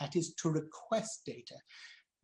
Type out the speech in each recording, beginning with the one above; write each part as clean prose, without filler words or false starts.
that is to request data.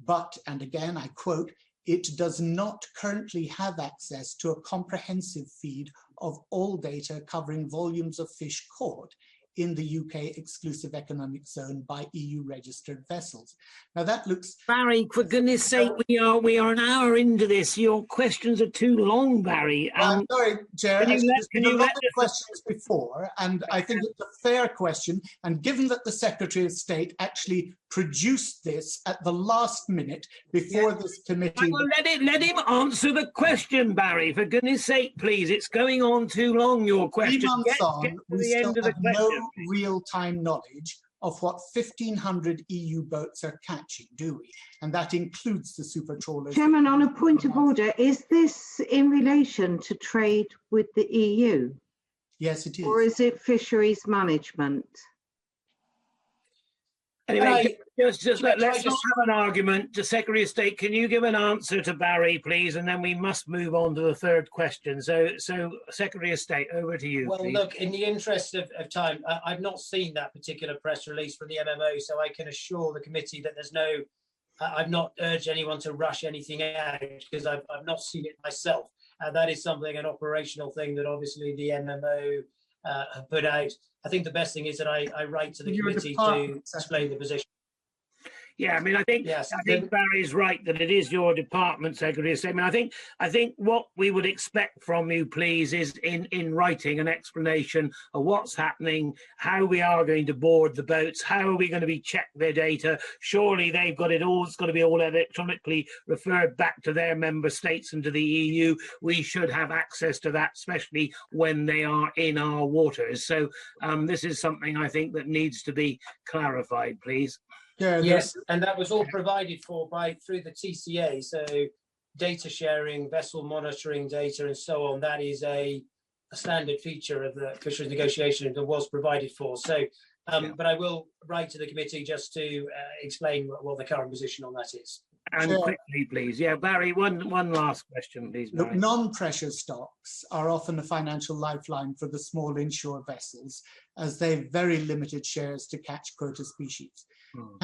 But, and again, I quote, it does not currently have access to a comprehensive feed of all data covering volumes of fish caught in the UK exclusive economic zone by EU registered vessels. Now that looks... Barry, for goodness sake, we are an hour into this. Your questions are too long, Barry. I'm sorry, Chair. There's been a lot of the questions before, and I think it's a fair question. And given that the Secretary of State actually produced this at the last minute before this committee... Well, let him answer the question, Barry. For goodness sake, please. It's going on too long, your question. 3 months on, we still have no real-time knowledge of what 1,500 EU boats are catching, do we? And that includes the super trawlers. Chairman, on a point of order, is this in relation to trade with the EU? Yes, it is. Or is it fisheries management? Anyway, let's not have an argument. The Secretary of State, can you give an answer to Barry, please? And then we must move on to the third question. So Secretary of State, over to you. Well, please. Look, in the interest of time, I've not seen that particular press release from the MMO, so I can assure the committee that there's no, I've not urged anyone to rush anything out because I've not seen it myself. That is something, an operational thing that obviously the MMO have put out. I think the best thing is that I write to the committee to explain the position. Yeah, I mean, I think Barry's right that it is your department, Secretary of State. I mean, I think what we would expect from you, please, is in writing an explanation of what's happening, how we are going to board the boats, how are we going to be check their data. Surely they've got it all. It's got to be all electronically referred back to their member states and to the EU. We should have access to that, especially when they are in our waters. So this is something I think that needs to be clarified, please. Yeah, yes, and that was all provided for through the TCA. So data sharing, vessel monitoring data, and so on. That is a standard feature of the fisheries negotiation that was provided for. So, but I will write to the committee just to explain what the current position on that is. And quickly, please. Yeah, Barry, one last question, please. Look, non-pressure stocks are often a financial lifeline for the small inshore vessels, as they've very limited shares to catch quota species. And